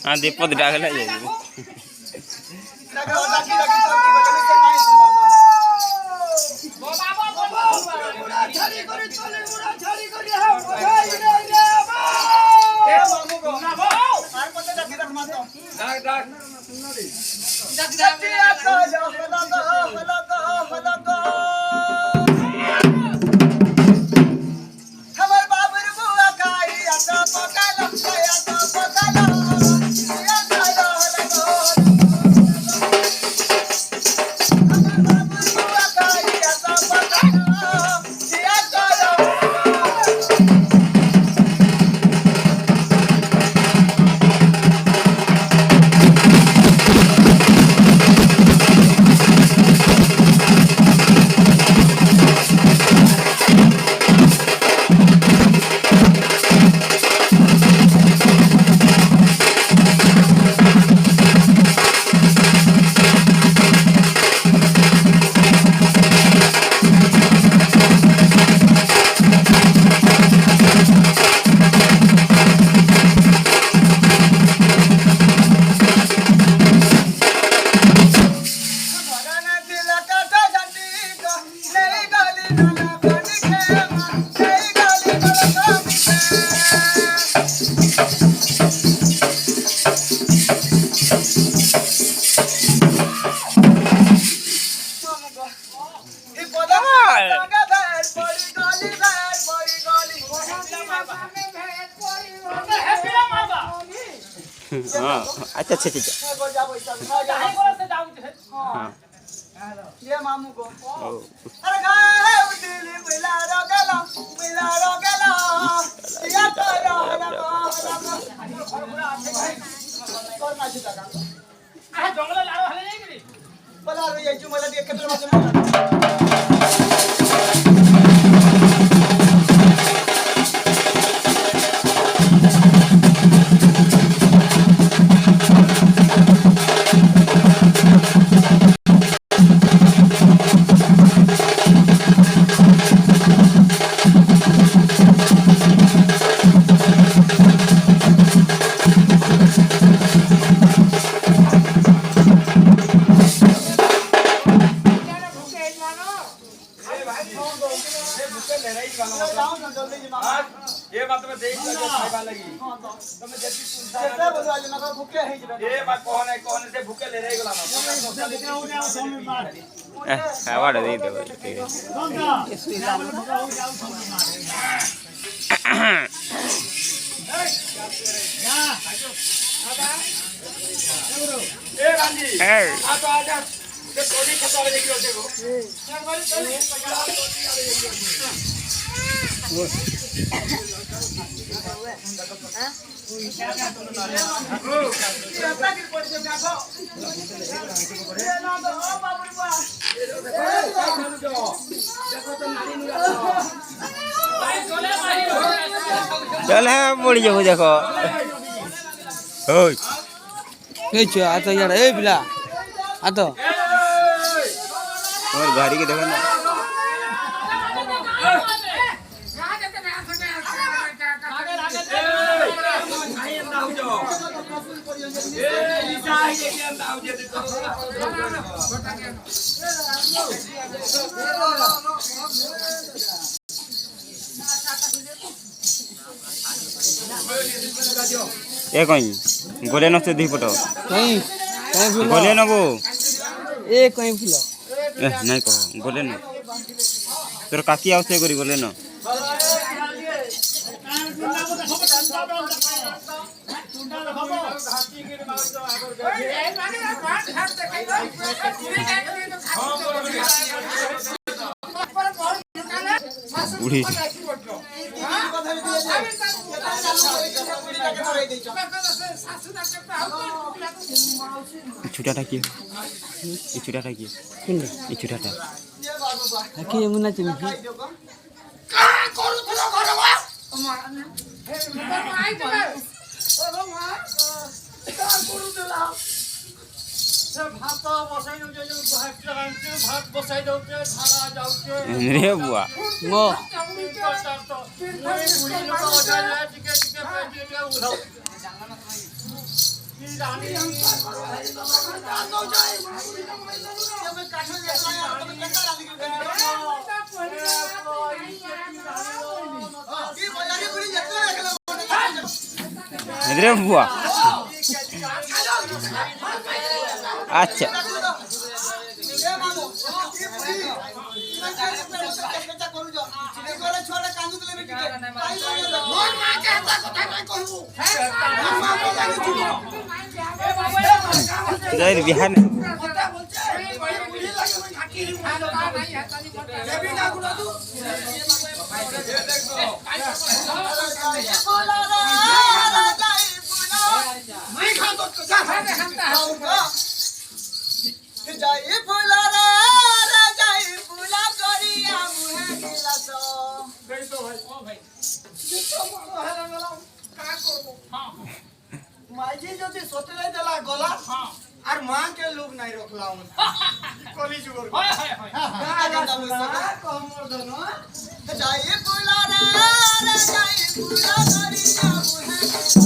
हाँ दीपक डागला ये अच्छा अच्छा हाँ ये मामू को अरे गाय उदिली मिला रोगला या तो आ जंगल लाड़ो हले नहीं करी बला रे ये मला देख के मासे ये बात में देख लगे खाइबा लगी तमे जति केते बोलवा जे ना भूखे है जे ये बात कोने से भूखे ले रही गला ना वाड़ा दे दो ठीक है ए रांजी आ तो आजा ये थोड़ी खतवा देखियो देखो चल है पड़ी जाबो देखो ओय ए छ आ तो यार ए बिला आ तो और गाड़ी के देखो ना ए कहीं गोले नसे दी फोटो कहीं फूल गोले नबो ए कहीं फूल ए नहीं कहो गोले न तोर काकी आवसे करी गोले न বুড়ি ছুটাটা কি এই ছুটাটা কি এই ছুটাটা কি এমন আছে নাকি ভাত বসাই ভাত বসাই দৌছে ধারা যাচ্ছে রে বুয়া ও রে বুয়া আচ্ছা বিহার যাই ফুলা রে যাই ফুলা করিয়া মুহে গিলাস মাঝি যদি সতলে দেলা গলা আর মা কে লোক নাই রখলা কলি যুগর যাই ফুলা রে যাই ফুলা করিয়া মুহে গিলাস